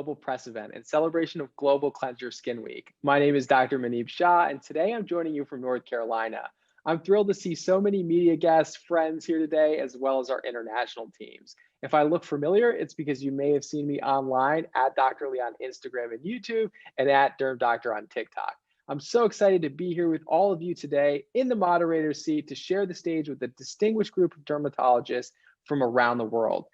global press event in celebration of Global Cleanser Skin Week. My name is Dr. Manib Shah, and today I'm joining you from North Carolina. I'm thrilled to see so many media guests, friends here today, as well as our international teams. If I look familiar, it's because you may have seen me online at Dr. Lee on Instagram and YouTube and at Derm Doctor on TikTok. I'm so excited to be here with all of you today in the moderator's seat to share the stage with a distinguished group of dermatologists from around the world.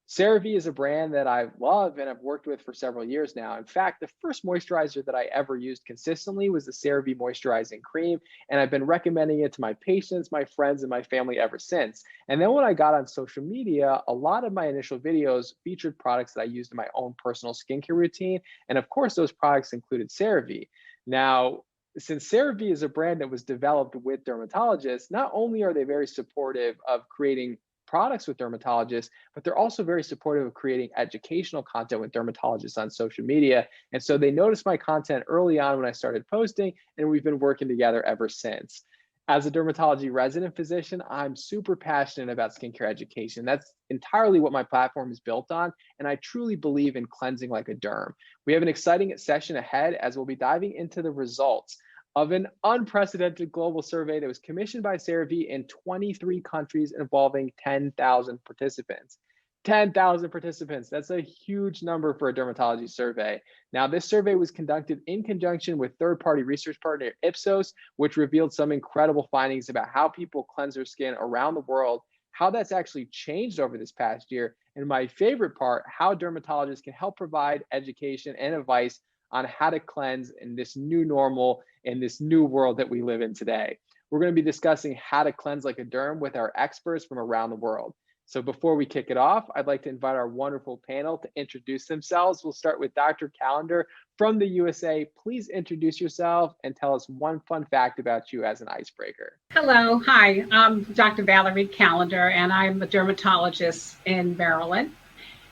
CeraVe is a brand that I love and I've worked with for several years now. In fact, the first moisturizer that I ever used consistently was the CeraVe Moisturizing Cream, and I've been recommending it to my patients, my friends, and my family ever since. And then when I got on social media, a lot of my initial videos featured products that I used in my own personal skincare routine, and of course, those products included CeraVe. Now, since CeraVe is a brand that was developed with dermatologists, not only are they very supportive of creating products with dermatologists, but they're also very supportive of creating educational content with dermatologists on social media. And so they noticed my content early on when I started posting, and we've been working together ever since. As a dermatology resident physician, I'm super passionate about skincare education. That's entirely what my platform is built on, and I truly believe in cleansing like a derm. We have an exciting session ahead as we'll be diving into the results of an unprecedented global survey that was commissioned by CeraVe in 23 countries involving 10,000 participants. 10,000 participants, that's a huge number for a dermatology survey. Now, this survey was conducted in conjunction with third-party research partner IPSOS, which revealed some incredible findings about how people cleanse their skin around the world, how that's actually changed over this past year, and my favorite part, how dermatologists can help provide education and advice on how to cleanse in this new normal, in this new world that we live in today. We're going to be discussing how to cleanse like a derm with our experts from around the world. So before we kick it off, I'd like to invite our wonderful panel to introduce themselves. We'll start with Dr. Callender from the USA. Please introduce yourself and tell us one fun fact about you as an icebreaker. Hello, hi, I'm Dr. Valerie Callender, and I'm a dermatologist in Maryland.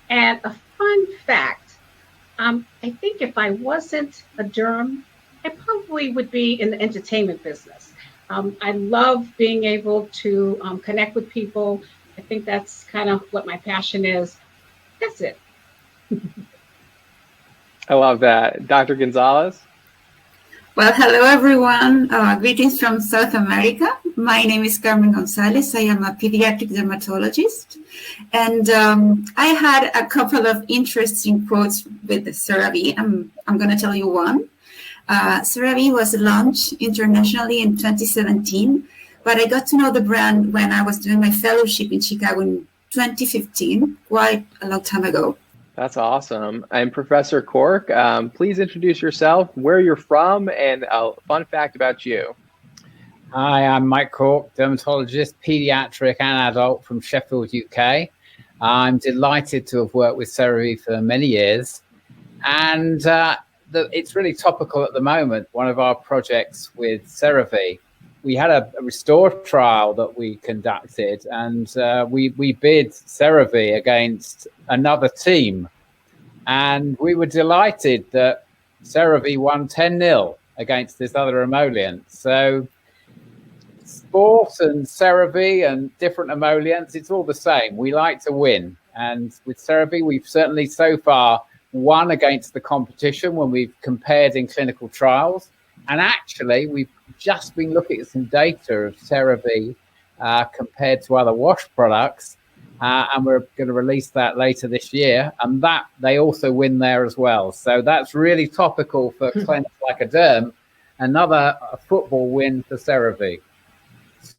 And a fun fact, I think if I wasn't a derm, I probably would be in the entertainment business. I love being able to connect with people. I think that's kind of what my passion is. That's it. I love that. Dr. Gonzalez? Well, hello, everyone. Greetings from South America. My name is Carmen Gonzalez. I am a pediatric dermatologist. And I had a couple of interesting quotes with CeraVe. I'm going to tell you one. CeraVe was launched internationally in 2017, but I got to know the brand when I was doing my fellowship in Chicago in 2015, quite a long time ago. That's awesome. And Professor Cork, please introduce yourself, where you're from, and a fun fact about you. Hi, I'm Mike Cork, dermatologist, pediatric and adult from Sheffield, UK. I'm delighted to have worked with CeraVe for many years. And it's really topical at the moment, one of our projects with CeraVe. We had a Restore trial that we conducted, and we bid CeraVe against another team. And we were delighted that CeraVe won 10-0 against this other emollient. So sport and CeraVe and different emollients, it's all the same. We like to win. And with CeraVe, we've certainly so far won against the competition when we've compared in clinical trials. And actually, we've just been looking at some data of CeraVe compared to other wash products, and we're going to release that later this year. And that they also win there as well. So that's really topical for Cleanse Like a Derm. Another football win for CeraVe.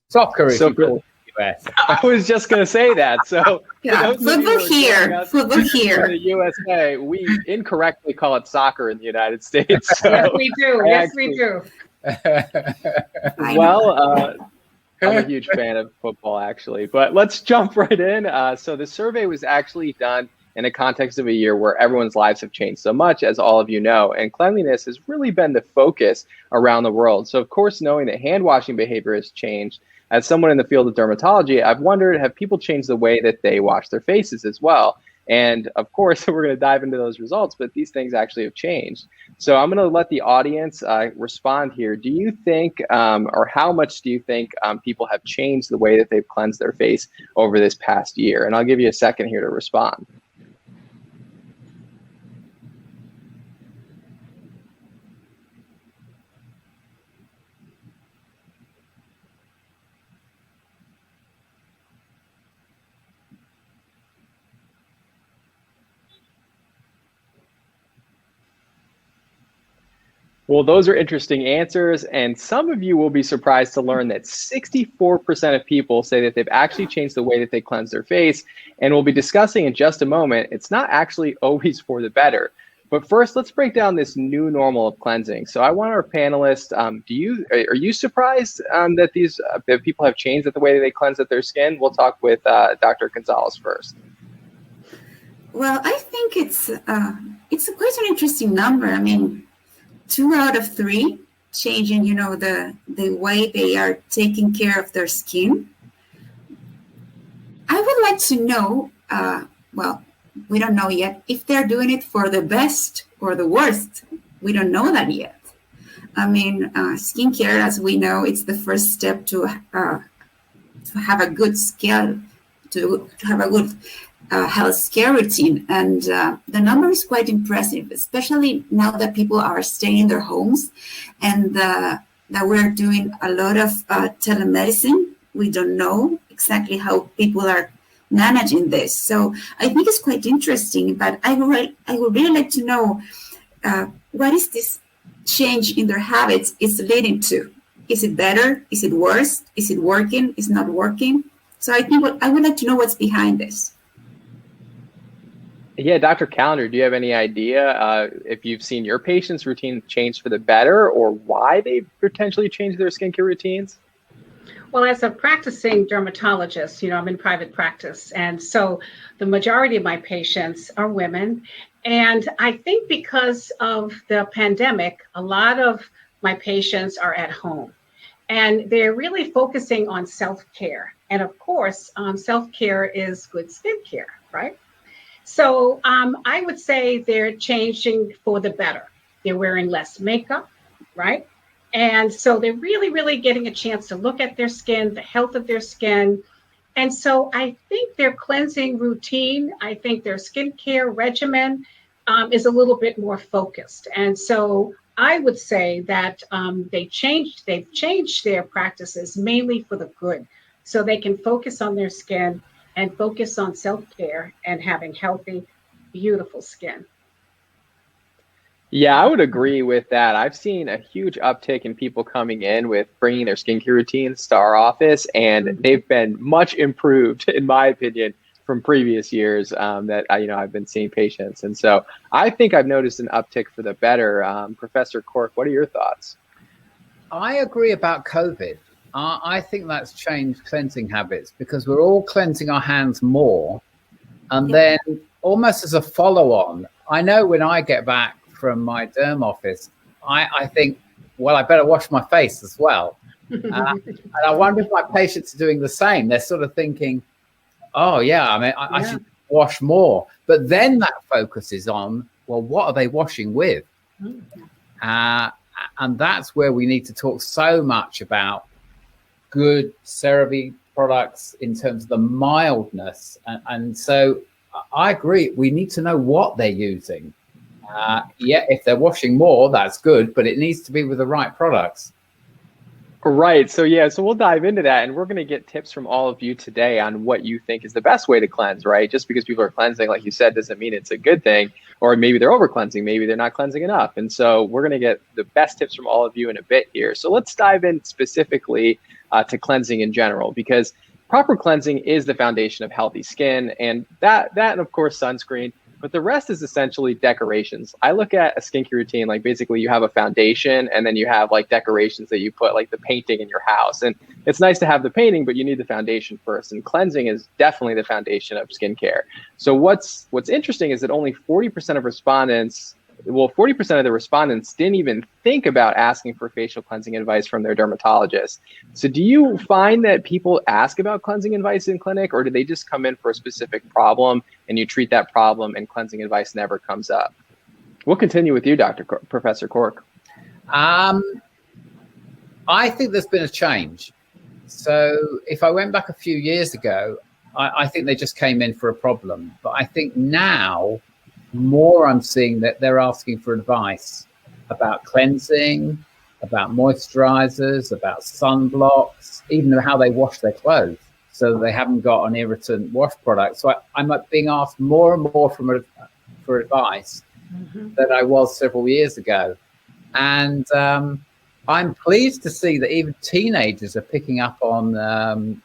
Soccer is called US. I was just going to say that. So yeah, football here. Football here. In the USA, we incorrectly call it soccer in the United States. So yes, we do. Yes, we do. Well, I'm a huge fan of football, actually. But let's jump right in. So the survey was actually done in a context of a year where everyone's lives have changed so much, as all of you know, and cleanliness has really been the focus around the world. So, of course, knowing that hand washing behavior has changed, as someone in the field of dermatology, I've wondered, have people changed the way that they wash their faces as well? And of course, we're going to dive into those results, but these things actually have changed. So I'm going to let the audience respond here. Do you think, or how much do you think people have changed the way that they've cleansed their face over this past year? And I'll give you a second here to respond. Well, those are interesting answers. And some of you will be surprised to learn that 64% of people say that they've actually changed the way that they cleanse their face. And we'll be discussing in just a moment, it's not actually always for the better. But first, let's break down this new normal of cleansing. So I want our panelists, are you surprised that that people have changed the way that they cleanse their skin? We'll talk with Dr. Gonzalez first. Well, I think it's quite an interesting number. I mean, 2 out of 3 changing, the way they are taking care of their skin. I would like to know, well, we don't know yet if they're doing it for the best or the worst. We don't know that yet. I mean, skincare, as we know, it's the first step to have a good skin, to have a good health care routine. And the number is quite impressive, especially now that people are staying in their homes and that we're doing a lot of telemedicine. We don't know exactly how people are managing this. So I think it's quite interesting, but I would really like to know what is this change in their habits is leading to. Is it better? Is it worse? Is it working? Is it not working? So I think I would like to know what's behind this. Yeah, Dr. Callender, do you have any idea if you've seen your patients' routine change for the better or why they potentially changed their skincare routines? Well, as a practicing dermatologist, I'm in private practice. And so the majority of my patients are women. And I think because of the pandemic, a lot of my patients are at home and they're really focusing on self-care. And of course, self-care is good skincare, right? So I would say they're changing for the better. They're wearing less makeup, right? And so they're really, really getting a chance to look at their skin, the health of their skin. And so I think their cleansing routine, I think their skincare regimen is a little bit more focused. And so I would say that they've changed their practices mainly for the good. So they can focus on their skin and focus on self-care and having healthy, beautiful skin. Yeah, I would agree with that. I've seen a huge uptick in people coming in with bringing their skincare routines to our office, and they've been much improved, in my opinion, from previous years that I've been seeing patients. And so I think I've noticed an uptick for the better. Professor Cork, what are your thoughts? I agree about COVID. I think that's changed cleansing habits because we're all cleansing our hands more. And then almost as a follow-on, I know when I get back from my derm office, I think, well, I better wash my face as well. And I wonder if my patients are doing the same. They're sort of thinking, oh, yeah, I mean, I should wash more. But then that focuses on, well, what are they washing with? And that's where we need to talk so much about good CeraVe products in terms of the mildness. And so I agree, we need to know what they're using. If they're washing more, that's good, but it needs to be with the right products. Right. So we'll dive into that, and we're going to get tips from all of you today on what you think is the best way to cleanse, right? Just because people are cleansing, like you said, doesn't mean it's a good thing, or maybe they're over cleansing, maybe they're not cleansing enough. And so we're going to get the best tips from all of you in a bit here. So let's dive in specifically to cleansing in general, because proper cleansing is the foundation of healthy skin, and that and of course sunscreen. But the rest is essentially decorations. I look at a skincare routine like basically you have a foundation and then you have like decorations that you put, like the painting in your house. And it's nice to have the painting, but you need the foundation first. And cleansing is definitely the foundation of skincare. So what's interesting is that only 40% of respondents, 40% of the respondents didn't even think about asking for facial cleansing advice from their dermatologist. So do you find that people ask about cleansing advice in clinic, or do they just come in for a specific problem and you treat that problem and cleansing advice never comes up? We'll continue with you, Professor Cork. I think there's been a change. So if I went back a few years ago, I think they just came in for a problem. But I think now, more I'm seeing that they're asking for advice about cleansing, about moisturizers, about sunblocks, even how they wash their clothes so that they haven't got an irritant wash product. So I'm being asked more and more for advice than I was several years ago. And I'm pleased to see that even teenagers are picking up on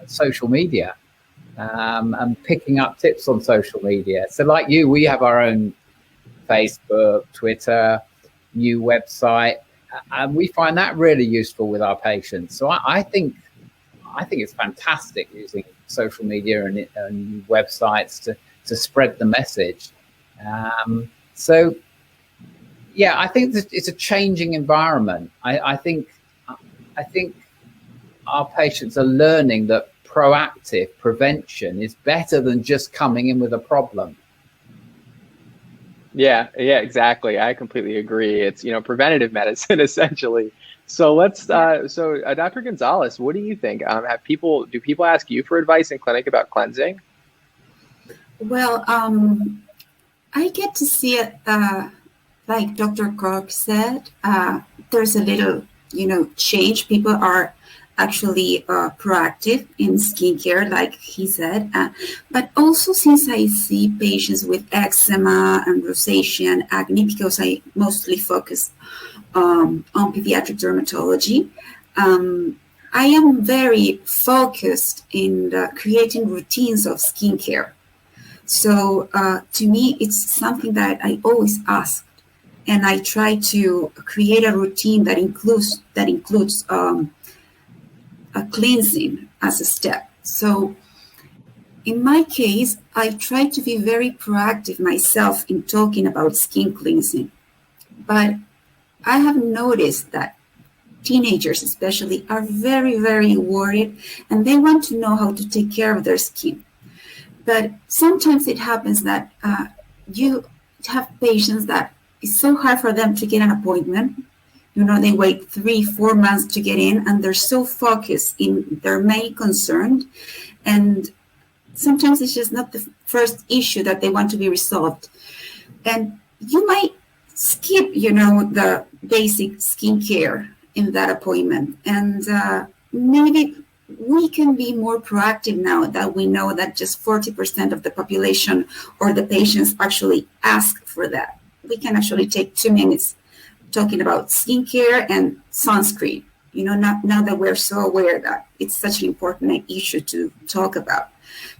social media and picking up tips on social media. So like you, we have our own Facebook, Twitter, new website, and we find that really useful with our patients. So I think it's fantastic using social media and websites to spread the message. So yeah, I think that it's a changing environment. I think our patients are learning that proactive prevention is better than just coming in with a problem. Yeah, exactly. I completely agree. It's, preventative medicine essentially. So Dr. Gonzalez, what do you think? Do people ask you for advice in clinic about cleansing? Well, I get to see it, like Dr. Cork said, there's a little, change. People are actually proactive in skincare, like he said. But also, since I see patients with eczema and rosacea and acne, because I mostly focus on pediatric dermatology, I am very focused in creating routines of skincare. So to me, it's something that I always ask, and I try to create a routine that includes a cleansing as a step. So in my case, I try to be very proactive myself in talking about skin cleansing, but I have noticed that teenagers especially are very, very worried, and they want to know how to take care of their skin. But sometimes it happens that you have patients that it's so hard for them to get an appointment. They wait 3-4 months to get in, and they're so focused in their main concern. And sometimes it's just not the first issue that they want to be resolved. And you might skip, the basic skincare in that appointment. And maybe we can be more proactive now that we know that just 40% of the population or the patients actually ask for that. We can actually take 2 minutes talking about skincare and sunscreen, now that we're so aware that it's such an important issue to talk about.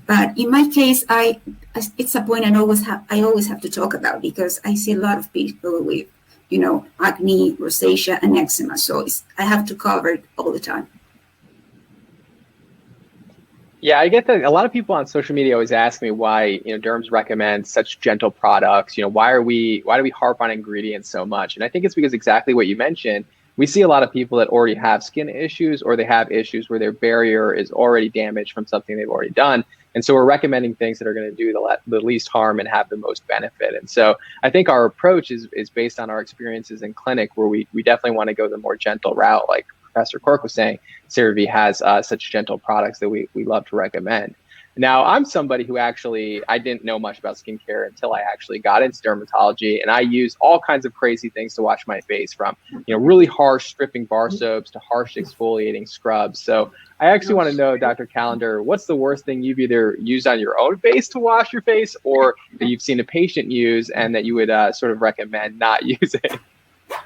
But in my case, it's a point I always have to talk about, because I see a lot of people with, acne, rosacea, and eczema. So I have to cover it all the time. Yeah, I get that a lot of people on social media always ask me why, derms recommend such gentle products. Why do we harp on ingredients so much? And I think it's because exactly what you mentioned. We see a lot of people that already have skin issues, or they have issues where their barrier is already damaged from something they've already done. And so we're recommending things that are going to do the least harm and have the most benefit. And so I think our approach is based on our experiences in clinic, where we definitely want to go the more gentle route. Like Professor Cork was saying, CeraVe has such gentle products that we love to recommend. Now, I'm somebody who I didn't know much about skincare until I actually got into dermatology, and I use all kinds of crazy things to wash my face, from really harsh stripping bar soaps to harsh exfoliating scrubs. So I actually want to know, Dr. Callender, what's the worst thing you've either used on your own face to wash your face, or that you've seen a patient use and that you would sort of recommend not using?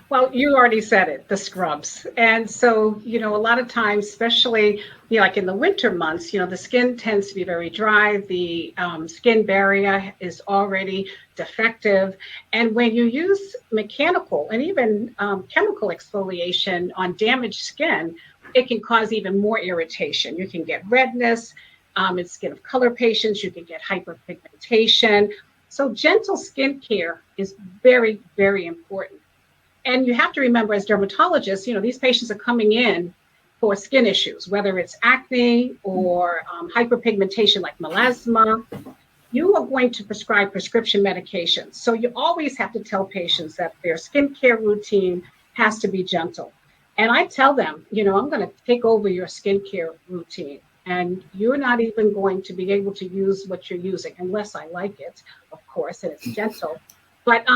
Well, you already said it, the scrubs. And so, a lot of times, especially, like in the winter months, the skin tends to be very dry. The skin barrier is already defective. And when you use mechanical and even chemical exfoliation on damaged skin, it can cause even more irritation. You can get redness. In skin of color patients, you can get hyperpigmentation. So gentle skincare is very, very important. And you have to remember, as dermatologists, these patients are coming in for skin issues, whether it's acne or hyperpigmentation like melasma. You are going to prescribe prescription medications. So you always have to tell patients that their skincare routine has to be gentle. And I tell them, I'm going to take over your skincare routine, and you're not even going to be able to use what you're using unless I like it, of course, and it's gentle. But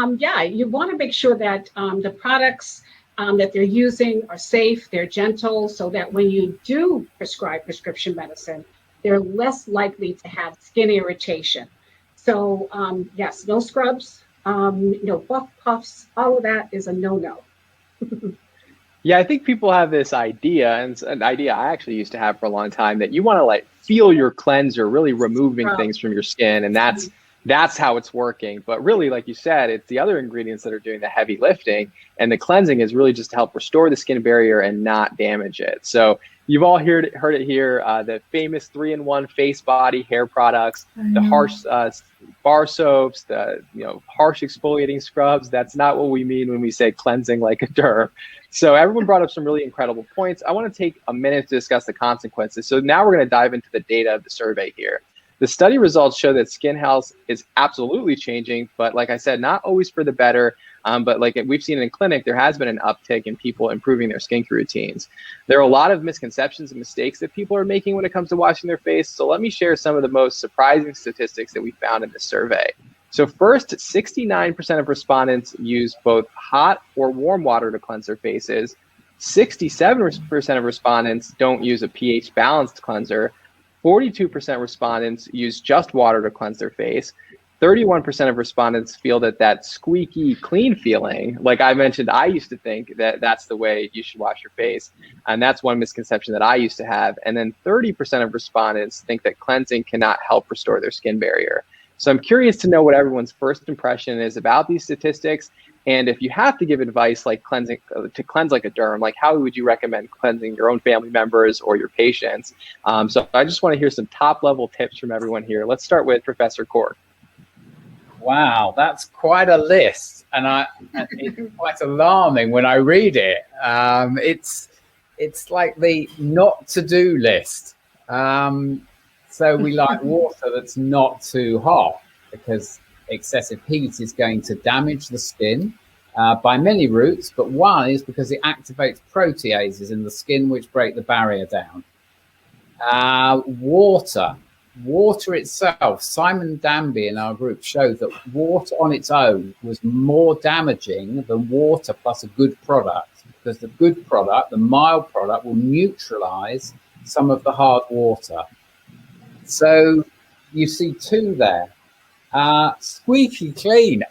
you want to make sure that the products that they're using are safe, they're gentle, so that when you do prescribe prescription medicine, they're less likely to have skin irritation. So yes, no scrubs, no buff puffs, all of that is a no-no. Yeah, I think people have this idea, and it's an idea I actually used to have for a long time, that you want to like feel your cleanser really removing Scrub. things from your skin, and that's how it's working. But really, like you said, it's the other ingredients that are doing the heavy lifting, and the cleansing is really just to help restore the skin barrier and not damage it. So you've all heard it here, the famous 3-in-1 face, body, hair products, the harsh bar soaps, the harsh exfoliating scrubs. That's not what we mean when we say cleansing like a derm. So everyone brought up some really incredible points. I want to take a minute to discuss the consequences. So now we're going to dive into the data of the survey here. The study results show that skin health is absolutely changing, but like I said, not always for the better. But like we've seen in clinic, there has been an uptick in people improving their skincare routines. There are a lot of misconceptions and mistakes that people are making when it comes to washing their face. So let me share some of the most surprising statistics that we found in this survey. So first, 69% of respondents use both hot or warm water to cleanse their faces. 67% of respondents don't use a pH balanced cleanser. 42% respondents use just water to cleanse their face. 31% of respondents feel that squeaky clean feeling, like I mentioned, I used to think that that's the way you should wash your face. And that's one misconception that I used to have. And then 30% of respondents think that cleansing cannot help restore their skin barrier. So I'm curious to know what everyone's first impression is about these statistics. And if you have to give advice like cleanse like a derm, like how would you recommend cleansing your own family members or your patients? So I just want to hear some top level tips from everyone here. Let's start with Professor Cork. Wow, that's quite a list, and it's quite alarming when I read it. It's like the not to do list. So we like water that's not too hot, because excessive heat is going to damage the skin by many routes, but one is because it activates proteases in the skin which break the barrier down. Water itself, Simon Danby in our group showed that water on its own was more damaging than water plus a good product, because the good product, the mild product, will neutralize some of the hard water. So you see two there. Squeaky clean.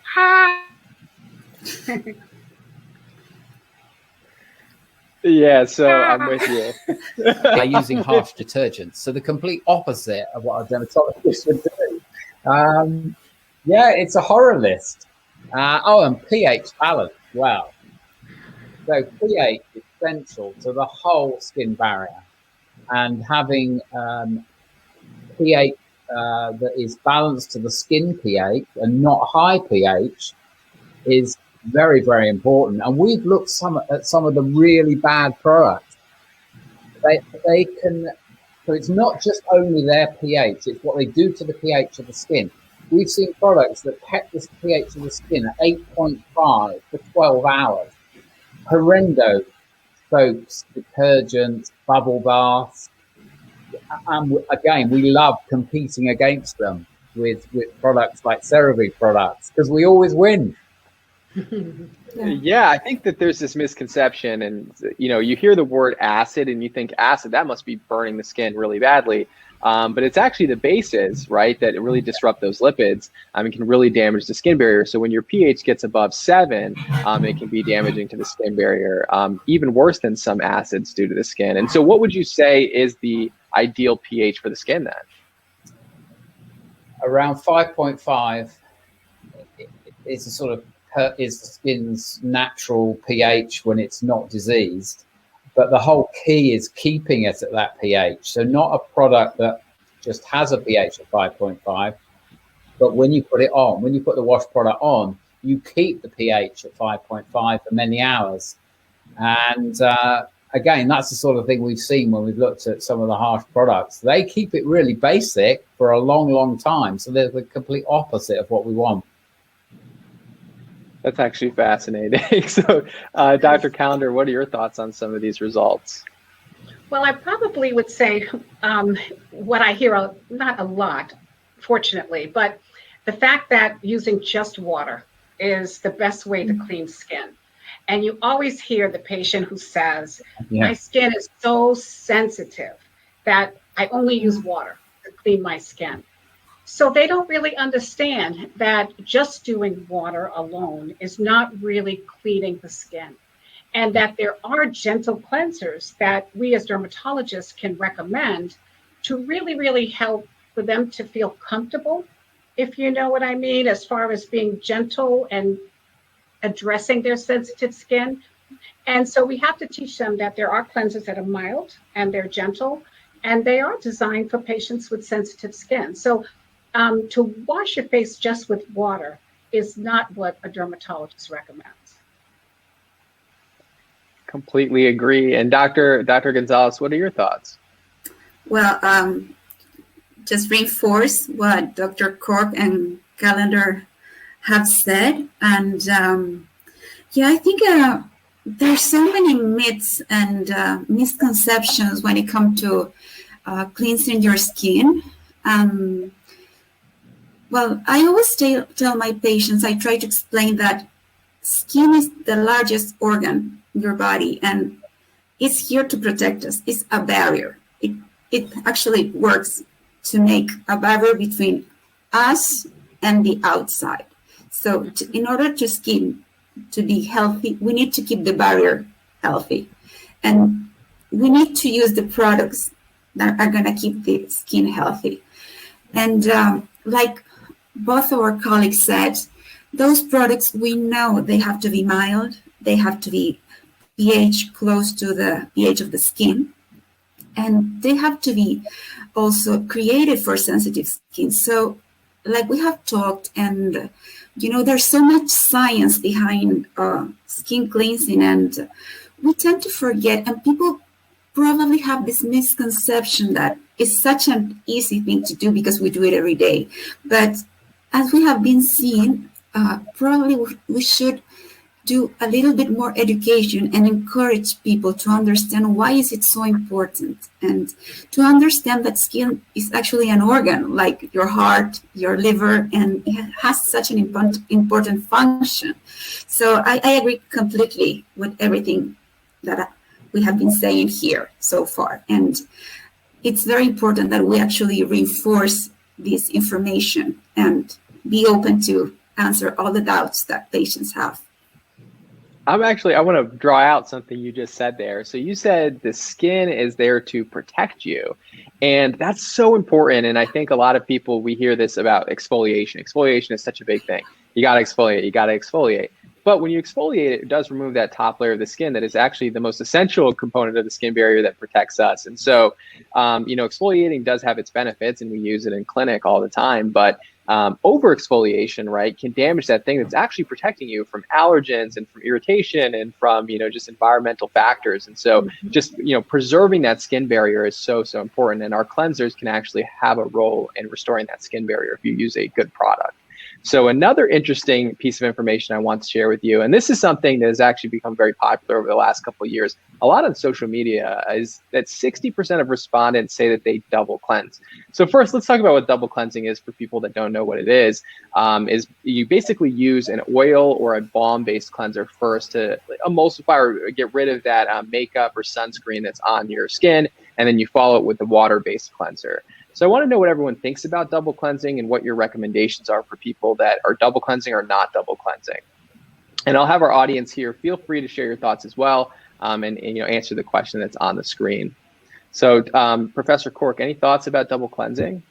Yeah, so I'm with you. By using harsh detergents. So the complete opposite of what a dermatologist would do. Yeah, it's a horror list. And pH balance. Wow. So pH is central to the whole skin barrier. And having pH that is balanced to the skin pH and not high pH is very, very important. And we've looked at some of the really bad products. They can, so it's not just only their pH, it's what they do to the pH of the skin. We've seen products that kept this pH of the skin at 8.5 for 12 hours. Horrendo soaps, detergents, bubble baths. And again, we love competing against them with products like CeraVe products, because we always win. Yeah, I think that there's this misconception, and you hear the word acid and you think acid, that must be burning the skin really badly. But it's actually the bases, right, that really disrupt those lipids. It can really damage the skin barrier. So when your pH gets above 7, it can be damaging to the skin barrier, even worse than some acids do to the skin. And so what would you say is the ideal pH for the skin then? Around 5.5 is a sort of is the skin's natural pH when it's not diseased, but the whole key is keeping it at that pH. So not a product that just has a pH of 5.5, but when you put it on, when you put the wash product on, you keep the pH at 5.5 for many hours. And again, that's the sort of thing we've seen when we've looked at some of the harsh products. They keep it really basic for a long, long time. So they're the complete opposite of what we want. That's actually fascinating. So, Dr. Callender, what are your thoughts on some of these results? Well, I probably would say what I hear, not a lot, fortunately, but the fact that using just water is the best way to clean skin. And you always hear the patient who says, my skin is so sensitive that I only use water to clean my skin. So they don't really understand that just doing water alone is not really cleaning the skin. and that there are gentle cleansers that we as dermatologists can recommend to really, really help for them to feel comfortable, if you know what I mean, as far as being gentle and addressing their sensitive skin. And so we have to teach them that there are cleansers that are mild and they're gentle, and they are designed for patients with sensitive skin. So to wash your face just with water is not what a dermatologist recommends. Completely agree. And Dr. Gonzalez, what are your thoughts? Well, just reinforce what Dr. Cork and Callender have said. And yeah, I think there's so many myths and misconceptions when it comes to cleansing your skin. Well, I always tell my patients, I try to explain that skin is the largest organ in your body, and it's here to protect us. It's a barrier. It actually works to make a barrier between us and the outside. So in order to skin to be healthy, we need to keep the barrier healthy. And we need to use the products that are going to keep the skin healthy. And like both of our colleagues said, those products, we know they have to be mild, they have to be pH close to the pH of the skin, and they have to be also created for sensitive skin. So like we have talked, and there's so much science behind skin cleansing, and we tend to forget, and people probably have this misconception that it's such an easy thing to do because we do it every day. But as we have been seeing, probably we should do a little bit more education and encourage people to understand why is it so important, and to understand that skin is actually an organ like your heart, your liver, and it has such an important function. So I agree completely with everything that we have been saying here so far. And it's very important that we actually reinforce this information and be open to answer all the doubts that patients have. I want to draw out something you just said there. So you said the skin is there to protect you, and that's so important. And I think a lot of people, we hear this about exfoliation. Exfoliation is such a big thing. You got to exfoliate. But when you exfoliate, it does remove that top layer of the skin that is actually the most essential component of the skin barrier that protects us. And so, exfoliating does have its benefits, and we use it in clinic all the time. But over exfoliation, right, can damage that thing that's actually protecting you from allergens and from irritation and from, just environmental factors. And so just, preserving that skin barrier is so, so important. And our cleansers can actually have a role in restoring that skin barrier if you use a good product. So another interesting piece of information I want to share with you, and this is something that has actually become very popular over the last couple of years, a lot on social media, is that 60% of respondents say that they double cleanse. So first, let's talk about what double cleansing is for people that don't know what it is you basically use an oil or a balm-based cleanser first to emulsify or get rid of that makeup or sunscreen that's on your skin, and then you follow it with the water-based cleanser. So I want to know what everyone thinks about double cleansing and what your recommendations are for people that are double cleansing or not double cleansing. And I'll have our audience here. Feel free to share your thoughts as well, and answer the question that's on the screen. So Professor Cork, any thoughts about double cleansing?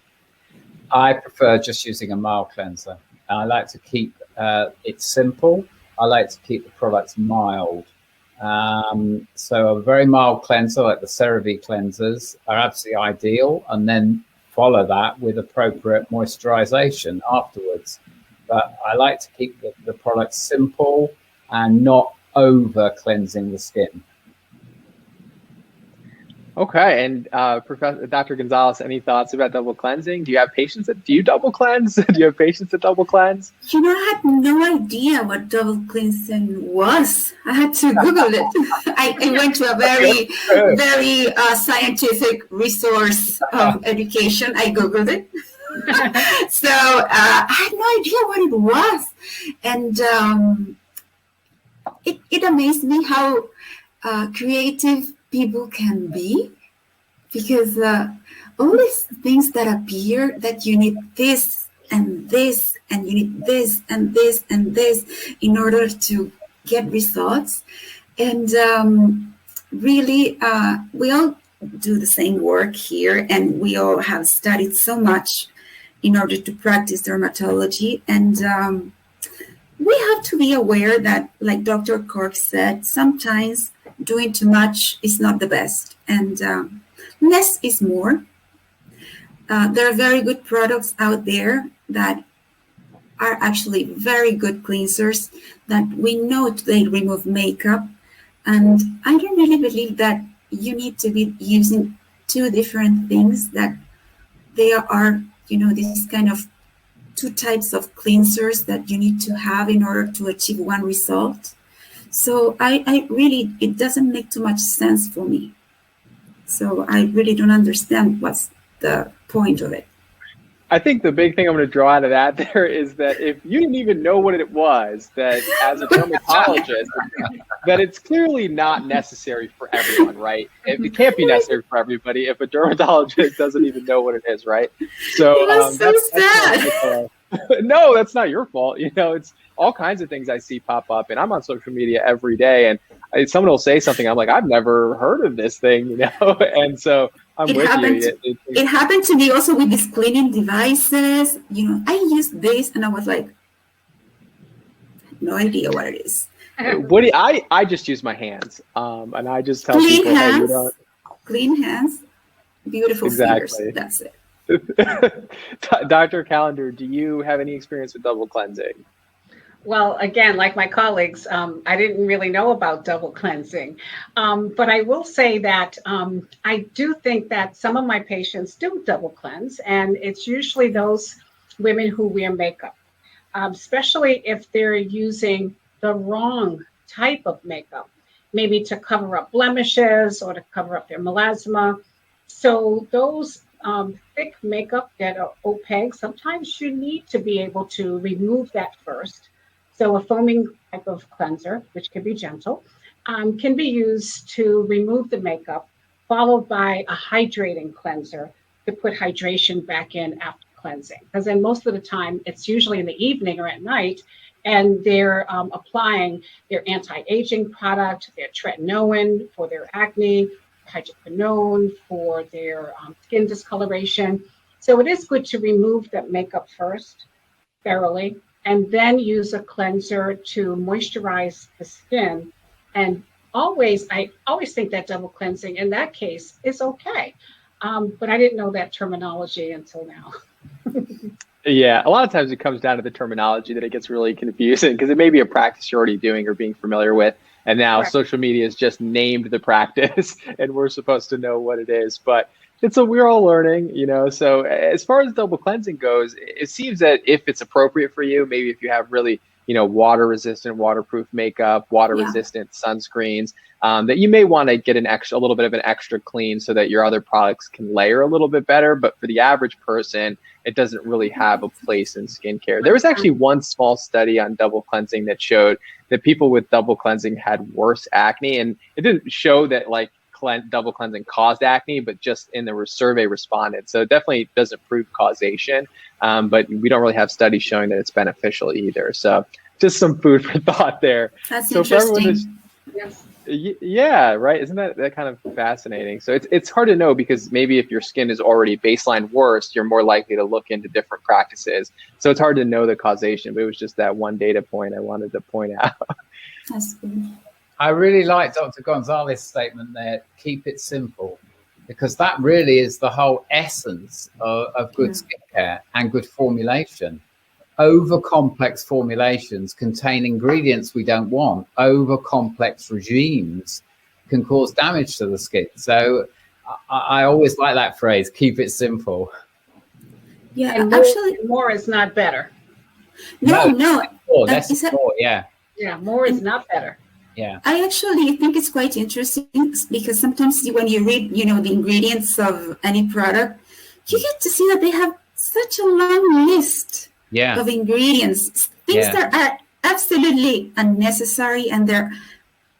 I prefer just using a mild cleanser. I like to keep it simple. I like to keep the products mild. So a very mild cleanser like the CeraVe cleansers are absolutely ideal, and then follow that with appropriate moisturization afterwards. But I like to keep the product simple and not over cleansing the skin. Okay, and Professor Dr. Gonzalez, any thoughts about double cleansing? Do you have patients do you double cleanse? Do you have patients that double cleanse? I had no idea what double cleansing was. I had to Google it. I went to a very scientific resource of education. I Googled it. So I had no idea what it was. And it amazed me how creative people can be, because all these things that appear that you need this and this and you need this and this and this in order to get results, And really, we all do the same work here, and we all have studied so much in order to practice dermatology. And we have to be aware that, like Dr. Cork said, sometimes doing too much is not the best, and less is more. There are very good products out there that are actually very good cleansers that we know they remove makeup. And I don't really believe that you need to be using two different things, that there are, these kind of two types of cleansers that you need to have in order to achieve one result. So I really, it doesn't make too much sense for me. So I really don't understand what's the point of it. I think the big thing I'm going to draw out of that there is that if you didn't even know what it was, that as a dermatologist, that it's clearly not necessary for everyone, right? It can't be necessary for everybody if a dermatologist doesn't even know what it is, right? So that's sad. No, that's not your fault. It's all kinds of things I see pop up, and I'm on social media every day, and someone will say something, I'm like, I've never heard of this thing, and so I'm with you. It happened to me also with these cleaning devices. I used this, and I was like, no idea what it is. I just use my hands, and I just tell clean people, hands, hey, clean hands, beautiful fingers. That's it. Dr. Callender, do you have any experience with double cleansing? Well, again, like my colleagues, I didn't really know about double cleansing. But I will say that I do think that some of my patients do double cleanse, and it's usually those women who wear makeup, especially if they're using the wrong type of makeup, maybe to cover up blemishes or to cover up their melasma. So those thick makeup that are opaque, sometimes you need to be able to remove that first. So a foaming type of cleanser, which can be gentle, can be used to remove the makeup, followed by a hydrating cleanser to put hydration back in after cleansing. Because then most of the time, it's usually in the evening or at night, and they're applying their anti-aging product, their tretinoin for their acne, hydroquinone for their skin discoloration. So it is good to remove that makeup first, thoroughly, and then use a cleanser to moisturize the skin. And I always think that double cleansing in that case is okay. But I didn't know that terminology until now. Yeah, a lot of times it comes down to the terminology that it gets really confusing, because it may be a practice you're already doing or being familiar with. And now Correct. Social media has just named the practice and we're supposed to know what it is. But we're all learning, So as far as double cleansing goes, it seems that if it's appropriate for you, maybe if you have really, water resistant, waterproof makeup, water resistant sunscreens, that you may want to get a little bit of an extra clean so that your other products can layer a little bit better. But for the average person, it doesn't really have a place in skincare. There was actually one small study on double cleansing that showed that people with double cleansing had worse acne, and it didn't show that double cleansing caused acne, but just in the survey respondents. So it definitely doesn't prove causation, but we don't really have studies showing that it's beneficial either. So just some food for thought there. That's so interesting. Yes. Yeah, right. Isn't that kind of fascinating? So it's hard to know, because maybe if your skin is already baseline worse, you're more likely to look into different practices. So it's hard to know the causation, but it was just that one data point I wanted to point out. That's good. I really like Dr. Gonzalez's statement there, keep it simple, because that really is the whole essence of good skincare and good formulation. Over complex formulations contain ingredients we don't want. Over complex regimes can cause damage to the skin. So I always like that phrase, keep it simple. Yeah, And actually, more is not better. No. Less more, yeah. Yeah, more is not better. Yeah. I actually think it's quite interesting, because sometimes when you read, the ingredients of any product, you get to see that they have such a long list of ingredients, things that are absolutely unnecessary, and they're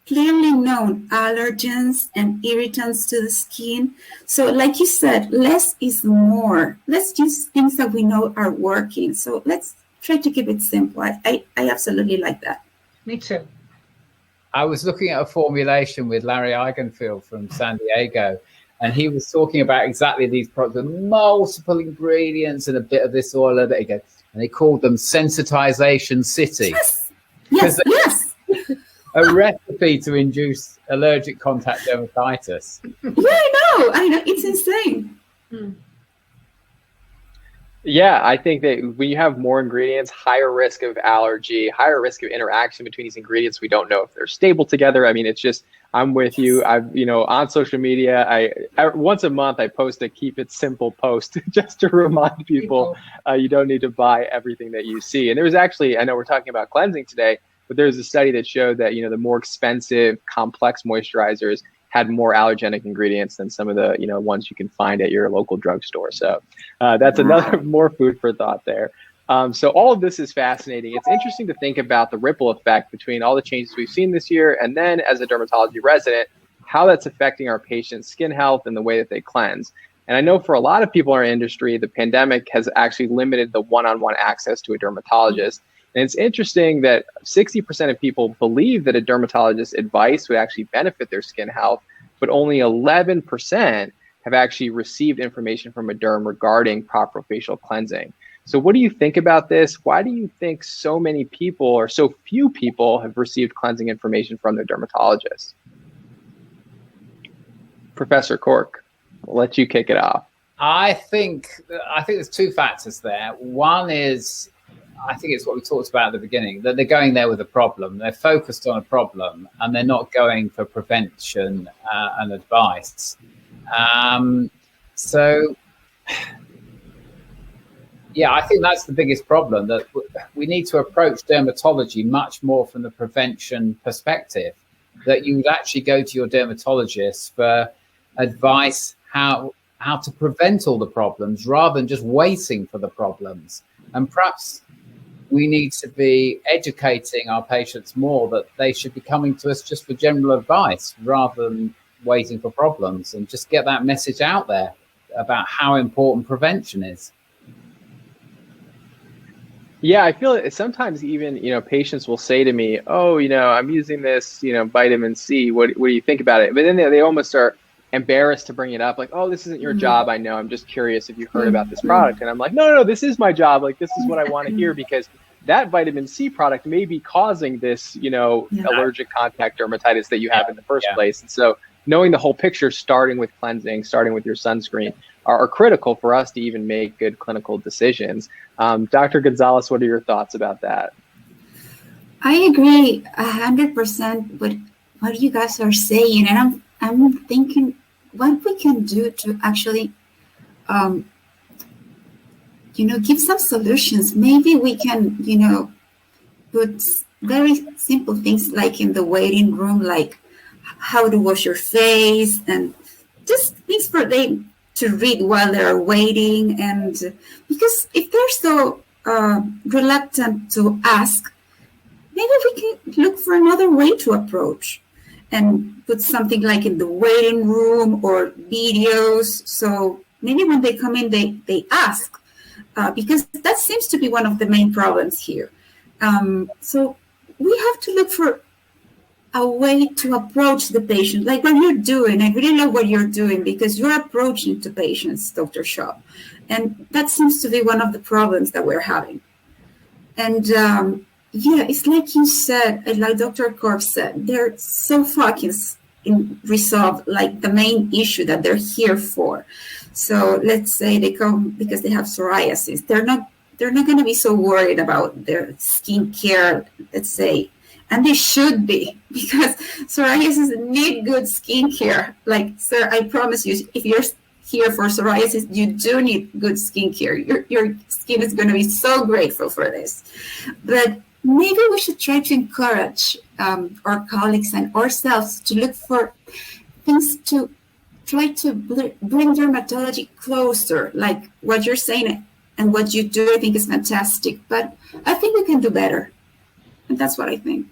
clearly known allergens and irritants to the skin. So like you said, less is more. Let's use things that we know are working. So let's try to keep it simple. I absolutely like that. Me too. I was looking at a formulation with Larry Eigenfield from San Diego, and he was talking about exactly these products with multiple ingredients and a bit of this oil, a bit again, and they called them sensitization city. Yes, yes. A recipe to induce allergic contact dermatitis. Yeah, I know, it's insane. Yeah, I think that when you have more ingredients, higher risk of allergy, higher risk of interaction between these ingredients. We don't know if they're stable together. I mean, it's just, I'm with you. I've, on social media, I once a month I post a keep it simple post just to remind people you don't need to buy everything that you see. And there was actually, I know we're talking about cleansing today, but there's a study that showed that, the more expensive, complex moisturizers had more allergenic ingredients than some of the ones you can find at your local drugstore. So that's another more food for thought there. So all of this is fascinating. It's interesting to think about the ripple effect between all the changes we've seen this year, and then as a dermatology resident, how that's affecting our patients' skin health and the way that they cleanse. And I know for a lot of people in our industry, the pandemic has actually limited the one-on-one access to a dermatologist. And it's interesting that 60% of people believe that a dermatologist's advice would actually benefit their skin health, but only 11% have actually received information from a derm regarding proper facial cleansing. So what do you think about this? Why do you think so many people, or so few people, have received cleansing information from their dermatologist? Professor Cork, I'll let you kick it off. I think there's two factors there. One is, I think it's what we talked about at the beginning, that they're going there with a problem. They're focused on a problem, and they're not going for prevention and advice. So, yeah, I think that's the biggest problem, that we need to approach dermatology much more from the prevention perspective, that you would actually go to your dermatologist for advice how to prevent all the problems rather than just waiting for the problems. And perhaps we need to be educating our patients more that they should be coming to us just for general advice rather than waiting for problems, and just get that message out there about how important prevention is. Yeah, I feel it. Sometimes even, patients will say to me, oh, I'm using this, vitamin C. What do you think about it? But then they almost are embarrassed to bring it up. Like, oh, this isn't your job. I know. I'm just curious if you heard about this product. And I'm like, no, this is my job. Like, this is what I want to hear, because that vitamin C product may be causing this, allergic contact dermatitis that you have in the first place. And so knowing the whole picture, starting with cleansing, starting with your sunscreen, are critical for us to even make good clinical decisions. Dr. Gonzalez, what are your thoughts about that? I agree 100% with what you guys are saying, and I'm thinking what we can do to actually, give some solutions. Maybe we can, put very simple things like in the waiting room, like how to wash your face, and just things for them to read while they're waiting. And because if they're so reluctant to ask, maybe we can look for another way to approach and put something like in the waiting room or videos. So maybe when they come in, they ask, because that seems to be one of the main problems here. So we have to look for a way to approach the patient, like what you're doing. I really love what you're doing, because you're approaching to patients, Dr. Shaw. And that seems to be one of the problems that we're having. And it's like you said, and like Dr. Cork said, they're so focused in resolve, like the main issue that they're here for. So let's say they come because they have psoriasis. They're not going to be so worried about their skincare, let's say. And they should be, because psoriasis need good skincare. Like, sir, I promise you, if you're here for psoriasis, you do need good skincare. Your skin is going to be so grateful for this. But maybe we should try to encourage our colleagues and ourselves to look for things to try to bring dermatology closer, like what you're saying and what you do. I think is fantastic, but I think we can do better. And that's what I think.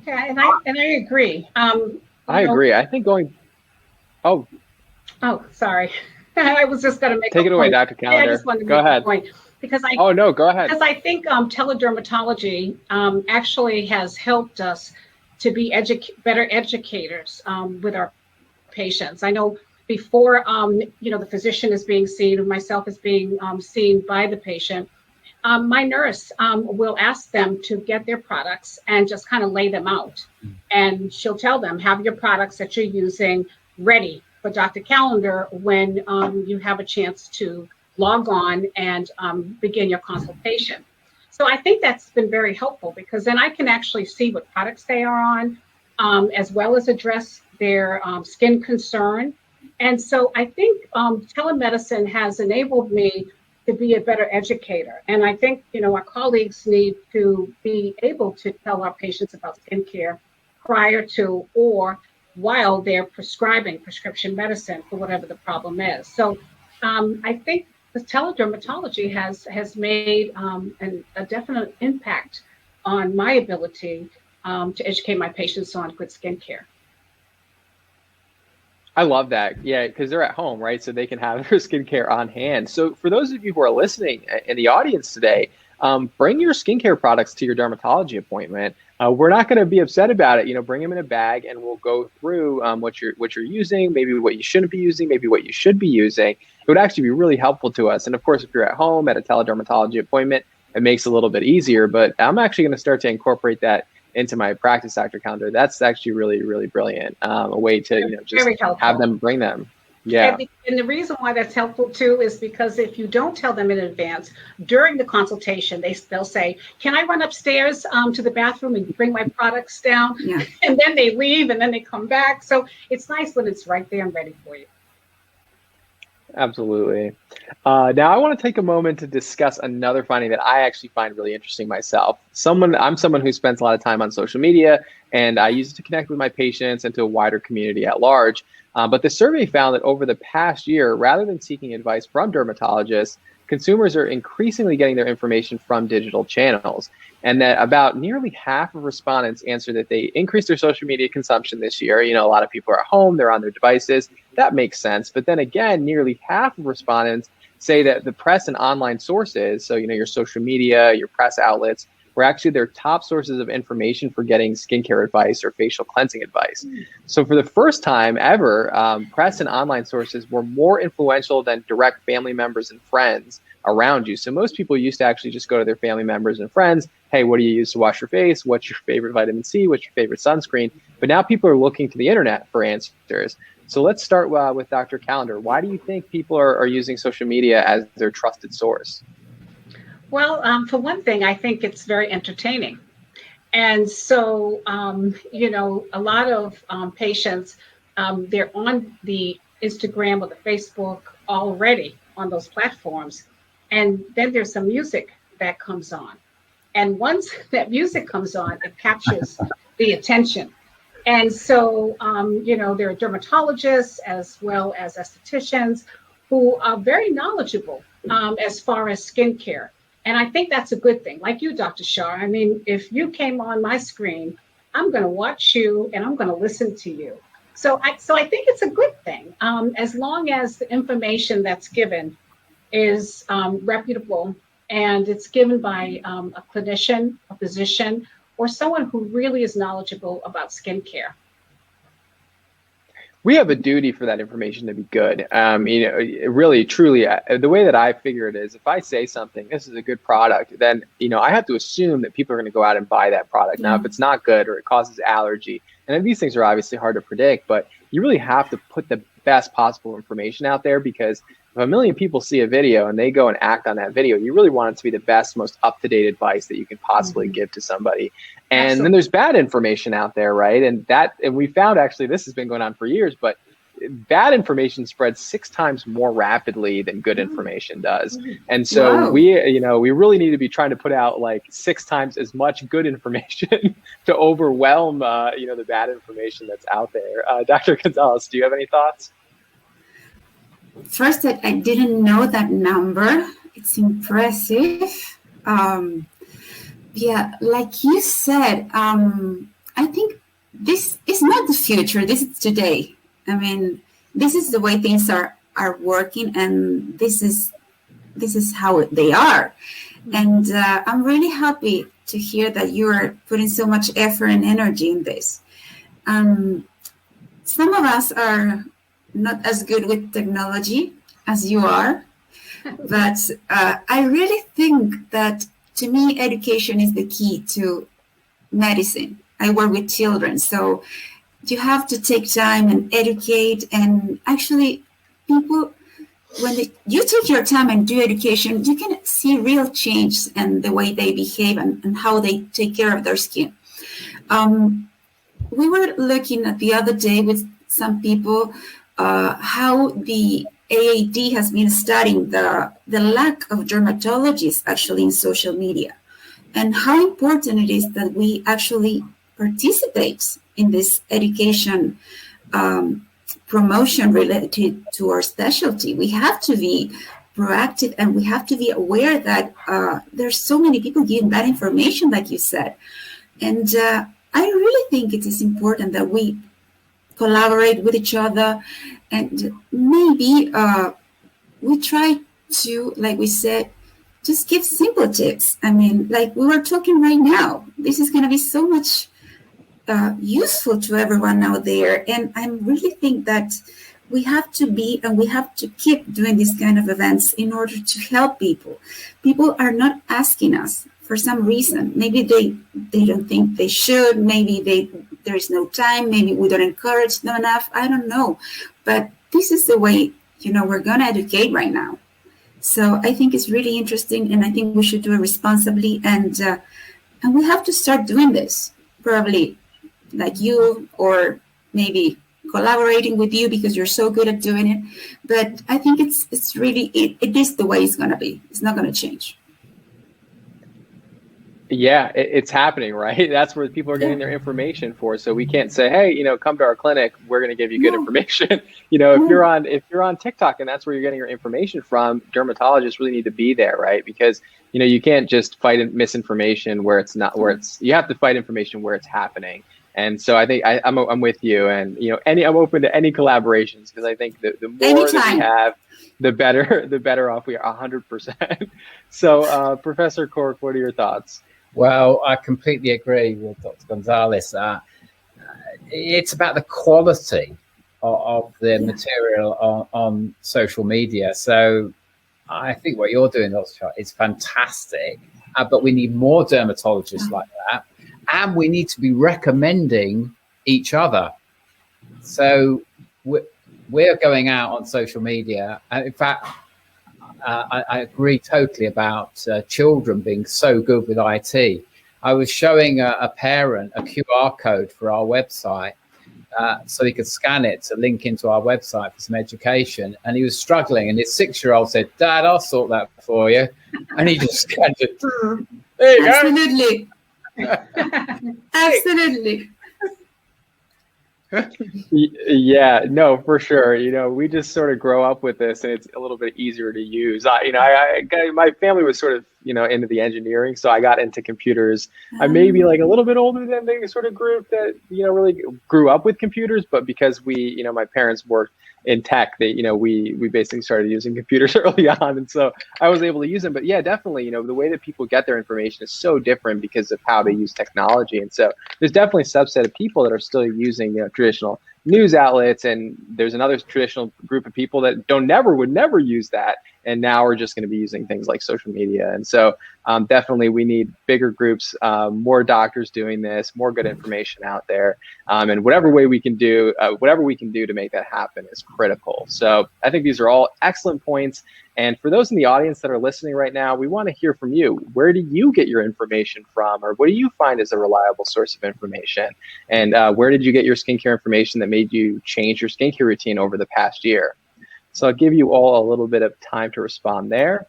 Yeah, and I agree. I agree. I think going. Oh, sorry. I was just going to make. Take it away, Dr. Callender. Yeah, I just wanted to go make ahead. a point because Oh no, go ahead. Because I think teledermatology actually has helped us to be better educators with our patients. I know before, the physician is being seen, or myself is being seen by the patient, my nurse will ask them to get their products and just kind of lay them out. And she'll tell them, have your products that you're using ready for Dr. Calendar when you have a chance to log on and begin your consultation. So I think that's been very helpful, because then I can actually see what products they are on, as well as address their skin concern. And so I think telemedicine has enabled me to be a better educator. And I think, our colleagues need to be able to tell our patients about skincare prior to or while they're prescribing prescription medicine for whatever the problem is. So I think the teledermatology has made a definite impact on my ability to educate my patients on good skincare. I love that. Yeah, because they're at home, right? So they can have their skincare on hand. So for those of you who are listening in the audience today, bring your skincare products to your dermatology appointment. We're not going to be upset about it. Bring them in a bag, and we'll go through what you're using, maybe what you shouldn't be using, maybe what you should be using. It would actually be really helpful to us. And of course, if you're at home at a teledermatology appointment, it makes it a little bit easier. But I'm actually going to start to incorporate that into my practice, Dr. Calendar. That's actually really, really brilliant. A way to just have them bring them. Yeah. And the reason why that's helpful too is because if you don't tell them in advance, during the consultation, they'll say, can I run upstairs to the bathroom and bring my products down? Yeah. And then they leave and then they come back. So it's nice when it's right there and ready for you. Absolutely. Now I want to take a moment to discuss another finding that I actually find really interesting myself. I'm someone who spends a lot of time on social media, and I use it to connect with my patients and to a wider community at large. But the survey found that over the past year, rather than seeking advice from dermatologists, consumers are increasingly getting their information from digital channels, and that about nearly half of respondents answered that they increased their social media consumption this year. A lot of people are at home, they're on their devices. That makes sense. But then again, nearly half of respondents say that the press and online sources, so your social media, your press outlets, were actually their top sources of information for getting skincare advice or facial cleansing advice. So for the first time ever, press and online sources were more influential than direct family members and friends around you. So most people used to actually just go to their family members and friends. Hey, what do you use to wash your face? What's your favorite vitamin C? What's your favorite sunscreen? But now people are looking to the internet for answers. So let's start with Dr. Calendar. Why do you think people are using social media as their trusted source? Well, for one thing, I think it's very entertaining. And so, a lot of patients, they're on the Instagram or the Facebook already on those platforms. And then there's some music that comes on. And once that music comes on, it captures the attention. And so, there are dermatologists as well as estheticians who are very knowledgeable as far as skincare. And I think that's a good thing. Like you, Dr. Shah, I mean, if you came on my screen, I'm going to watch you and I'm going to listen to you. So I think it's a good thing, as long as the information that's given is reputable and it's given by a clinician, a physician, or someone who really is knowledgeable about skincare. We have a duty for that information to be good. Really, truly, the way that I figure it is, if I say something, this is a good product, then, I have to assume that people are going to go out and buy that product. Now, if it's not good or it causes allergy, and these things are obviously hard to predict, but you really have to put the best possible information out there, because if a million people see a video and they go and act on that video, you really want it to be the best, most up-to-date advice that you can possibly give to somebody. And Absolutely. Then there's bad information out there, right? And we found, actually, this has been going on for years, but bad information spreads 6 times more rapidly than good information does. And so we really need to be trying to put out like 6 times as much good information to overwhelm, the bad information that's out there. Dr. Gonzalez, do you have any thoughts? First, I didn't know that number. It's impressive. Yeah, like you said, I think this is not the future. This is today. I mean, this is the way things are working, and this is how they are. And I'm really happy to hear that you are putting so much effort and energy in this. Some of us are not as good with technology as you are, but I really think that, to me, education is the key to medicine. I work with children, so you have to take time and educate. And actually, people, when you take your time and do education, you can see real change in the way they behave and how they take care of their skin. We were looking at the other day with some people how the AAD has been studying the lack of dermatologists actually in social media, and how important it is that we actually participate in this education promotion related to our specialty. We have to be proactive, and we have to be aware that there's so many people giving bad information, like you said. And I really think it is important that we collaborate with each other, and maybe we try to, like we said, just give simple tips. I mean, like we were talking right now, this is going to be so much useful to everyone out there. And I really think that we have to be, and we have to keep doing these kind of events in order to help people. People are not asking us for some reason. Maybe they don't think they should. Maybe there is no time. Maybe we don't encourage them enough. I don't know. But this is the way, we're going to educate right now. So I think it's really interesting, and I think we should do it responsibly. And we have to start doing this, probably like you, or maybe collaborating with you because you're so good at doing it. But I think it's really, it is the way it's going to be. It's not going to change. Yeah, it's happening, right? That's where people are getting their information for. So we can't say, hey, come to our clinic, we're going to give you good information. If you're on TikTok and that's where you're getting your information from, dermatologists really need to be there, right? Because you can't just fight misinformation where it's not, you have to fight information where it's happening. And so I think I'm with you, and I'm open to any collaborations, because I think the more that we have, the better off we are, 100%. So Professor Cork, what are your thoughts? Well, I completely agree with Dr. Gonzalez. It's about the quality of the material on social media. So I think what you're doing, Dr. is fantastic, but we need more dermatologists like that. And we need to be recommending each other. So we're going out on social media. In fact, I agree totally about children being so good with IT. I was showing a parent a QR code for our website so he could scan it to link into our website for some education. And he was struggling. And his 6-year-old said, "Dad, I'll sort that for you." And he just scanned it. There you Absolutely. Absolutely. Yeah, no, for sure. We just sort of grow up with this, and it's a little bit easier to use. My family was sort of, into the engineering, so I got into computers. I may be like a little bit older than the sort of group that, really grew up with computers, but because we, my parents worked in tech, we basically started using computers early on, and so I was able to use them. But yeah, definitely, the way that people get their information is so different because of how they use technology, and so there's definitely a subset of people that are still using traditional news outlets, and there's another traditional group of people that would never use that, and now we're just going to be using things like social media. And so definitely we need bigger groups, more doctors doing this, more good information out there, and whatever we can do to make that happen is critical. So I think these are all excellent points. And for those in the audience that are listening right now, we want to hear from you. Where do you get your information from, or what do you find is a reliable source of information? And where did you get your skincare information that made you change your skincare routine over the past year? So I'll give you all a little bit of time to respond there.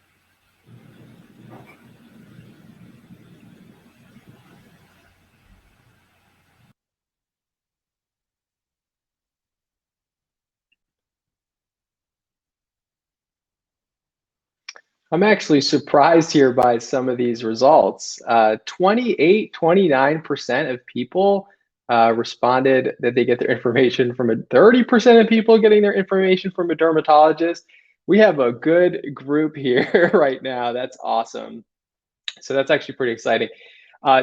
I'm actually surprised here by some of these results. 29% of people responded that they get their information from 30% of people getting their information from a dermatologist. We have a good group here right now. That's awesome. So that's actually pretty exciting.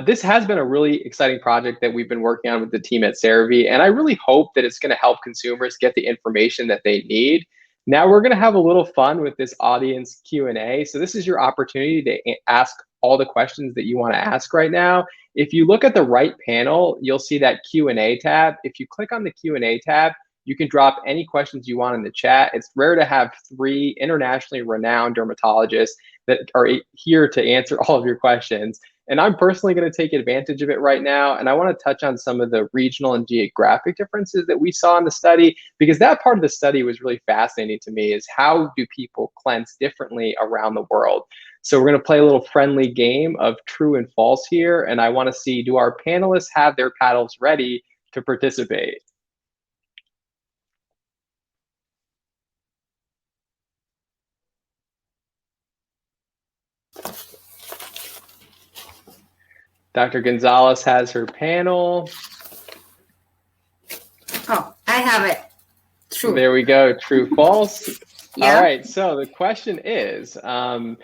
This has been a really exciting project that we've been working on with the team at CeraVe, and I really hope that it's going to help consumers get the information that they need. Now we're going to have a little fun with this audience Q&A. So this is your opportunity to ask all the questions that you want to ask right now. If you look at the right panel, you'll see that Q&A tab. If you click on the Q&A tab, you can drop any questions you want in the chat. It's rare to have 3 internationally renowned dermatologists that are here to answer all of your questions. And I'm personally going to take advantage of it right now. And I want to touch on some of the regional and geographic differences that we saw in the study, because that part of the study was really fascinating to me, is how do people cleanse differently around the world? So we're going to play a little friendly game of true and false here. And I want to see, do our panelists have their paddles ready to participate? Dr. Gonzalez has her panel. Oh, I have it. True. There we go. True, false. Yeah. All right. So the question is, on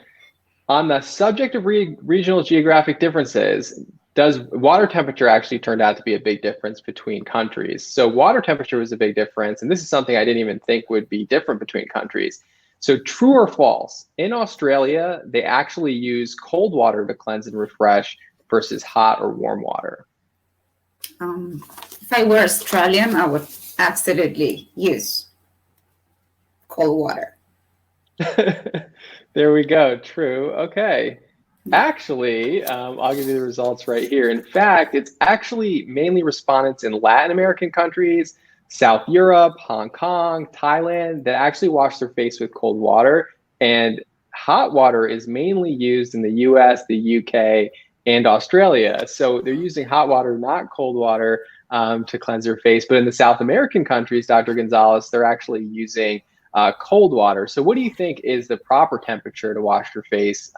the subject of regional geographic differences, does water temperature actually turned out to be a big difference between countries? So water temperature was a big difference. And this is something I didn't even think would be different between countries. So true or false, in Australia, they actually use cold water to cleanse and refresh versus hot or warm water? If I were Australian, I would absolutely use cold water. There we go. True. Okay. Actually, I'll give you the results right here. In fact, it's actually mainly respondents in Latin American countries, South Europe, Hong Kong, Thailand, that actually wash their face with cold water. And hot water is mainly used in the US, the UK, and Australia. So they're using hot water, not cold water, to cleanse their face. But in the South American countries, Dr. Gonzalez, they're actually using cold water. So what do you think is the proper temperature to wash your face?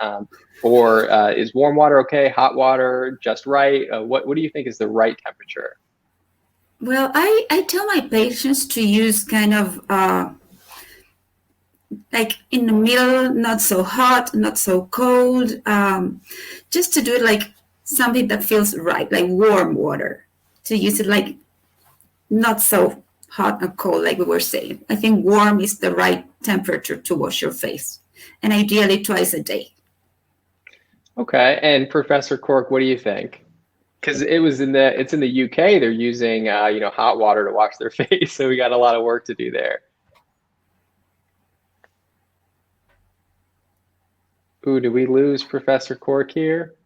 Or is warm water okay, hot water just right? What do you think is the right temperature? Well, I tell my patients to use kind of like in the middle, not so hot, not so cold, just to do it like something that feels right, like warm water, to use it like not so hot or cold, like we were saying. I think warm is the right temperature to wash your face, and ideally twice a day. Okay, and Professor Cork, what do you think? Because it's in the UK, they're using hot water to wash their face, so we got a lot of work to do there. Ooh, did we lose Professor Cork here?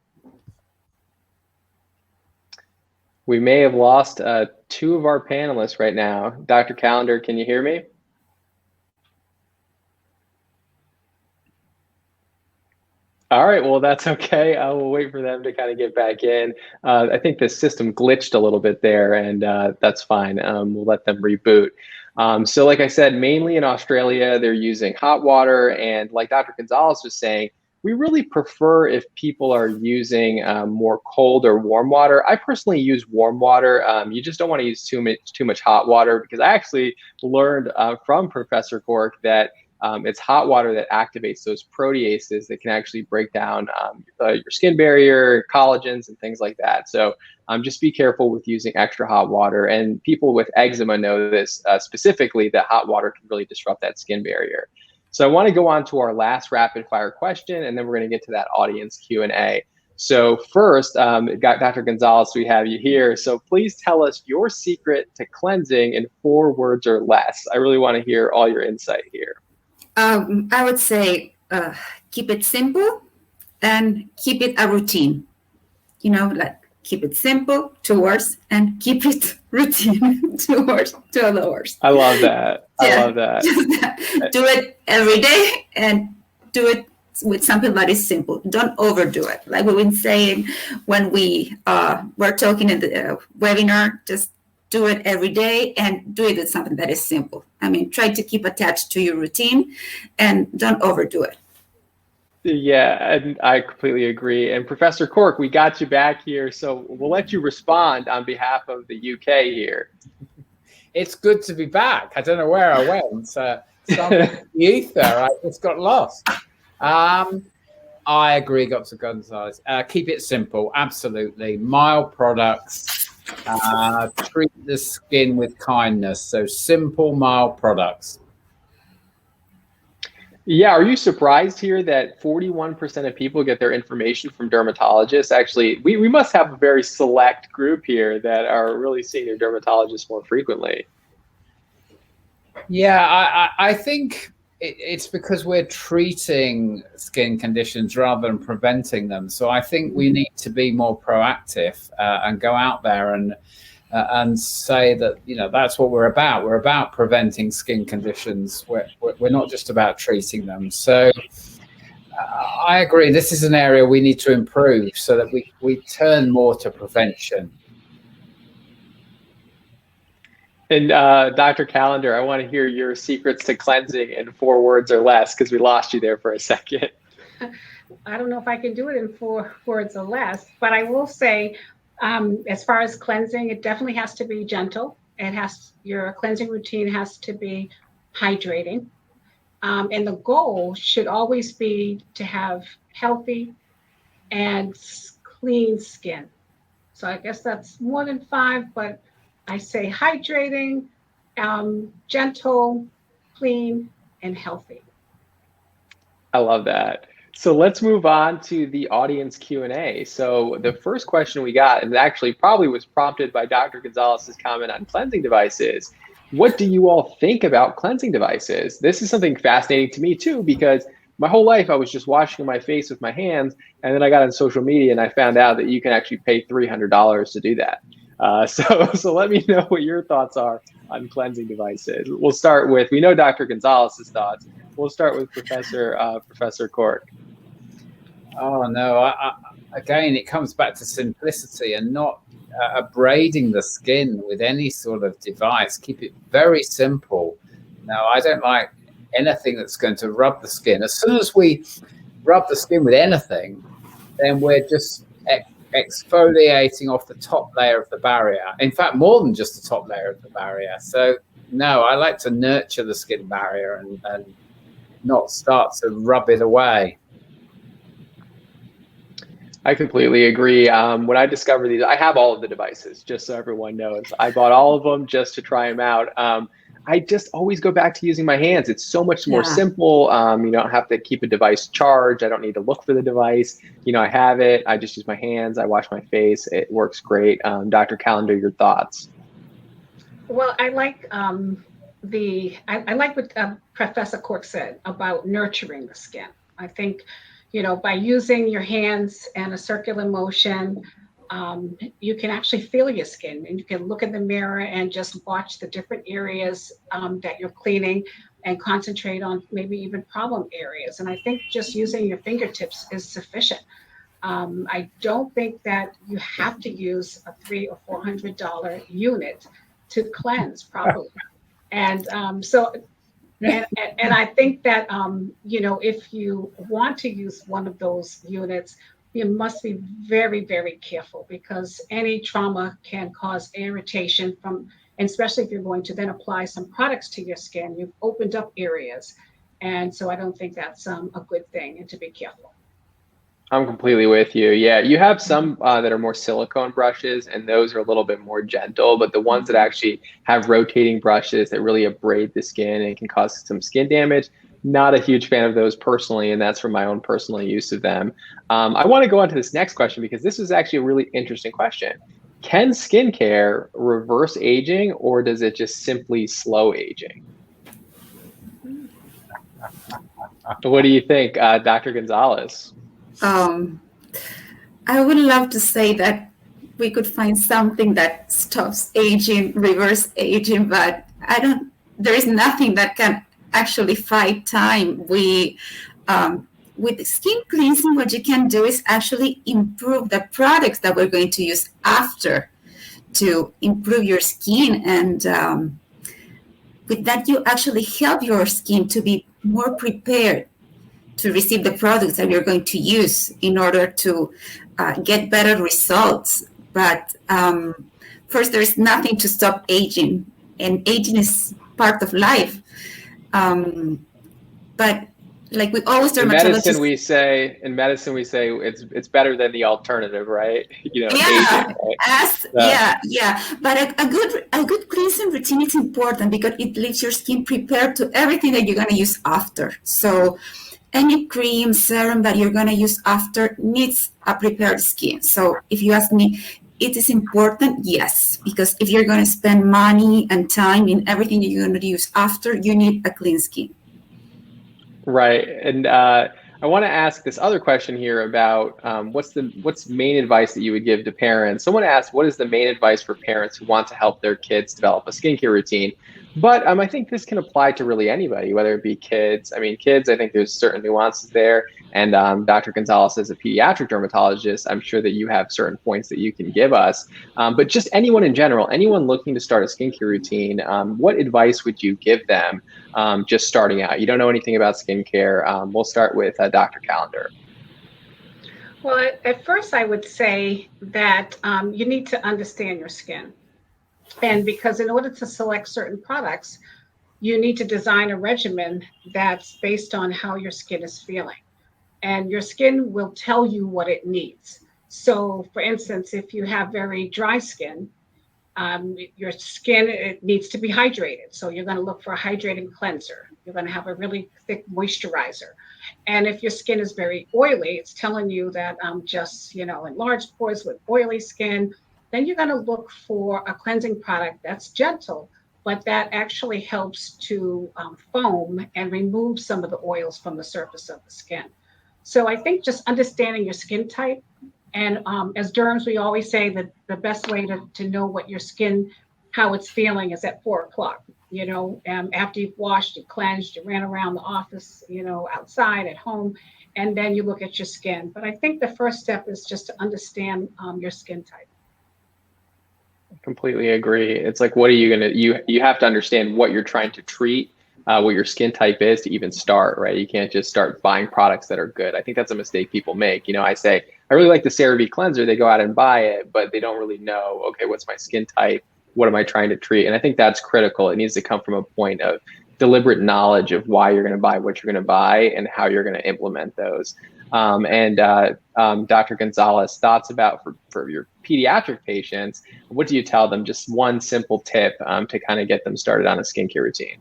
We may have lost 2 of our panelists right now. Dr. Callender, can you hear me? All right, well, that's okay. I will wait for them to kind of get back in. I think the system glitched a little bit there, and that's fine. We'll let them reboot. So like I said, mainly in Australia, they're using hot water. And like Dr. Gonzalez was saying, we really prefer if people are using more cold or warm water. I personally use warm water. You just don't want to use too much hot water, because I actually learned from Professor Cork that it's hot water that activates those proteases that can actually break down your skin barrier, collagens, and things like that. So just be careful with using extra hot water. And people with eczema know this specifically, that hot water can really disrupt that skin barrier. So I want to go on to our last rapid fire question, and then we're going to get to that audience Q&A. So first, Dr. Gonzalez, we have you here. So please tell us your secret to cleansing in 4 words or less. I really want to hear all your insight here. I would say keep it simple and keep it a routine. Like keep it simple, 2 words, and keep it routine, 2 words, 2 other words. I love that. Yeah, I love that. Do it every day and do it with something that is simple. Don't overdo it. Like we've been saying when we were talking in the webinar, just do it every day and do it with something that is simple. I mean, try to keep attached to your routine and don't overdo it. Yeah, and I completely agree. And Professor Cork, we got you back here, so we'll let you respond on behalf of the UK here. It's good to be back. I don't know where I went. Some ether, I just got lost. I agree, Dr. Gonzalez. Keep it simple. Absolutely. Mild products. Treat the skin with kindness. So simple, mild products. Yeah, are you surprised here that 41% of people get their information from dermatologists? Actually, we must have a very select group here that are really seeing their dermatologists more frequently. Yeah, I think it's because we're treating skin conditions rather than preventing them. So I think we need to be more proactive and go out there and say that, you know, that's what we're about. We're about preventing skin conditions. We're not just about treating them. So I agree. This is an area we need to improve so that we turn more to prevention. And Dr. Calendar, I want to hear your secrets to cleansing in 4 words or less, because we lost you there for a second. I don't know if I can do it in 4 words or less, but I will say, as far as cleansing, it definitely has to be gentle. Your cleansing routine has to be hydrating. And the goal should always be to have healthy and clean skin. So I guess that's more than 5, but I say hydrating, gentle, clean, and healthy. I love that. So let's move on to the audience Q&A. So the first question we got, and actually probably was prompted by Dr. Gonzalez's comment on cleansing devices. What do you all think about cleansing devices? This is something fascinating to me too, because my whole life I was just washing my face with my hands, and then I got on social media and I found out that you can actually pay $300 to do that. So let me know what your thoughts are on cleansing devices. We'll start with, we know Dr. Gonzalez's thoughts. We'll start with Professor Cork. Oh no! Again, it comes back to simplicity and not abrading the skin with any sort of device. Keep it very simple. No, I don't like anything that's going to rub the skin. As soon as we rub the skin with anything, then we're just exfoliating off the top layer of the barrier. In fact, more than just the top layer of the barrier. So no, I like to nurture the skin barrier and not start to rub it away. I completely agree. When I discovered these, I have all of the devices, just so everyone knows. I bought all of them just to try them out. I just always go back to using my hands. It's so much more simple. You don't have to keep a device charged. I don't need to look for the device. You know, I have it. I just use my hands. I wash my face. It works great. Dr. Calendar, your thoughts? Well, I like I like what Professor Cork said about nurturing the skin. I think, you know, by using your hands and a circular motion, you can actually feel your skin, and you can look in the mirror and just watch the different areas that you're cleaning and concentrate on maybe even problem areas. And I think just using your fingertips is sufficient. I don't think that you have to use a $300 or $400 unit to cleanse properly. And and I think that, you know, if you want to use one of those units, you must be very, very careful, because any trauma can cause irritation and especially if you're going to then apply some products to your skin, you've opened up areas. And so I don't think that's a good thing, and to be careful. I'm completely with you. Yeah, you have some that are more silicone brushes, and those are a little bit more gentle, but the ones that actually have rotating brushes that really abrade the skin and can cause some skin damage, not a huge fan of those personally, and that's from my own personal use of them. I want to go on to this next question, because this is actually a really interesting question. Can skincare reverse aging, or does it just simply slow aging? What do you think, Dr. Gonzalez? I would love to say that we could find something that stops aging, reverse aging, but there is nothing that can actually fight time. With skin cleansing, what you can do is actually improve the products that we're going to use after to improve your skin. And with that, you actually help your skin to be more prepared to receive the products that you're going to use in order to get better results. But first, there is nothing to stop aging, and aging is part of life. But Like with always In medicine, dermatologists. we say it's better than the alternative, right? Yeah, Aging, right? So, yeah. But a good cleansing routine is important because it leaves your skin prepared to everything that you're gonna use after. So any cream, serum that you're gonna use after needs a prepared skin. So if you ask me, it is important, yes, because if you're gonna spend money and time in everything that you're gonna use after, you need a clean skin. right. And I want to ask this other question here about what's main advice that you would give to parents. Someone asked, what is the main advice for parents who want to help their kids develop a skincare routine? But I think this can apply to really anybody, whether it be kids. I mean, kids, I think there's certain nuances there. And Dr. Gonzalez, as a pediatric dermatologist, I'm sure that you have certain points that you can give us. But just anyone in general, anyone looking to start a skincare routine, what advice would you give them just starting out? You don't know anything about skincare. We'll start with Dr. Calendar. Well, at first, I would say that you need to understand your skin. And because in order to select certain products, you need to design a regimen that's based on how your skin is feeling. And your skin will tell you what it needs. So, for instance, if you have very dry skin, your skin, it needs to be hydrated. So you're going to look for a hydrating cleanser. You're going to have a really thick moisturizer. And if your skin is very oily, it's telling you that just, enlarged pores with oily skin, then you're going to look for a cleansing product that's gentle, but that actually helps to foam and remove some of the oils from the surface of the skin. So I think just understanding your skin type. And as derms, we always say that the best way to know what your skin, how it's feeling is at 4 o'clock. After you've washed, you cleansed, you ran around the office, outside, at home, and then you look at your skin. But I think the first step is just to understand your skin type. Completely agree. It's like, what are you gonna, you have to understand what you're trying to treat, what your skin type is to even start, right? You can't just start buying products that are good. I think that's a mistake people make. I say, I really like the CeraVe cleanser. They go out and buy it, but they don't really know, okay, what's my skin type? What am I trying to treat? And I think that's critical. It needs to come from a point of deliberate knowledge of why you're going to buy what you're going to buy and how you're going to implement those. Dr. Gonzalez, thoughts about for your pediatric patients, what do you tell them? Just one simple tip to kind of get them started on a skincare routine.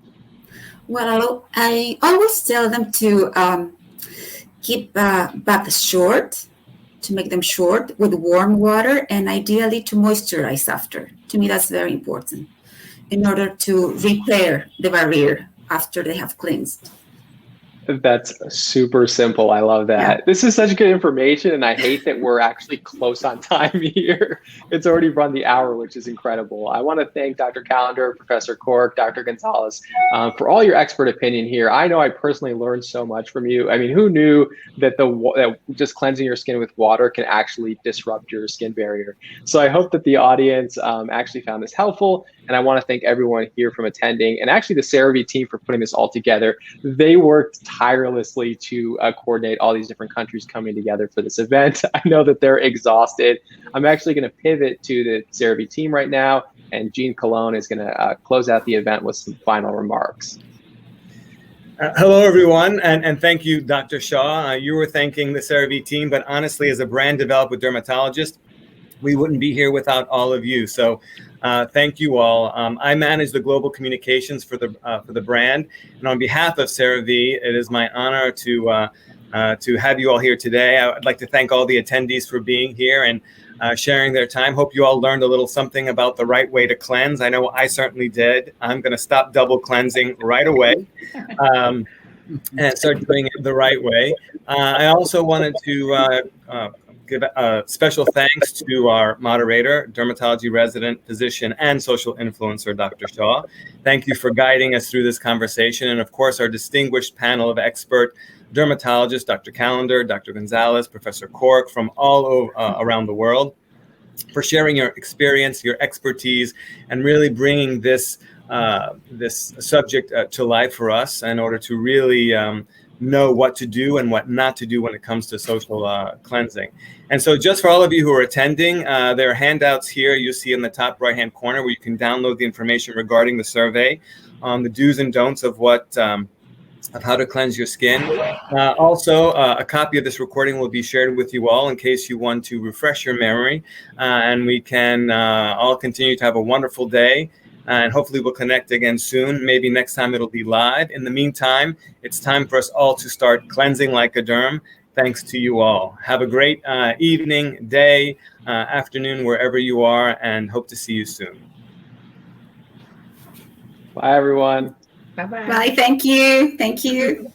Well, I always tell them to keep baths short, to make them short with warm water, and ideally to moisturize after. To me, that's very important in order to repair the barrier after they have cleansed. That's super simple. I love that. Yeah. This is such good information, and I hate that we're actually close on time here. It's already run the hour, which is incredible. I want to thank Dr. Calendar, Professor Cork, Dr. Gonzalez for all your expert opinion here. I know I personally learned so much from you. I mean, who knew that that just cleansing your skin with water can actually disrupt your skin barrier? So I hope that the audience actually found this helpful. And I want to thank everyone here from attending, and actually the CeraVe team for putting this all together. They worked tirelessly to coordinate all these different countries coming together for this event. I know that they're exhausted. I'm actually going to pivot to the CeraVe team right now, and Jean Cologne is going to close out the event with some final remarks. Hello, everyone, and thank you, Dr. Shaw. You were thanking the CeraVe team, but honestly, as a brand developed with Dermatologist, we wouldn't be here without all of you. So thank you all. I manage the global communications for the brand, and on behalf of CeraVe, it is my honor to have you all here today. I would like to thank all the attendees for being here and sharing their time. Hope you all learned a little something about the right way to cleanse. I know I certainly did. I'm going to stop double cleansing right away and start doing it the right way. I also wanted to give special thanks to our moderator, dermatology resident, physician, and social influencer, Dr. Shaw. Thank you for guiding us through this conversation. And of course, our distinguished panel of expert dermatologists, Dr. Calendar, Dr. Gonzalez, Professor Cork from all over, around the world, for sharing your experience, your expertise, and really bringing this subject to life for us in order to really know what to do and what not to do when it comes to social cleansing. And so just for all of you who are attending, there are handouts here you see in the top right-hand corner where you can download the information regarding the survey on the do's and don'ts of what of how to cleanse your skin. Also, a copy of this recording will be shared with you all in case you want to refresh your memory, and we can all continue to have a wonderful day, and hopefully we'll connect again soon. Maybe next time it'll be live. In the meantime, it's time for us all to start cleansing like a derm. Thanks to you all. Have a great evening, day, afternoon, wherever you are, and hope to see you soon. Bye, everyone. Bye-bye. Bye. Thank you. Thank you.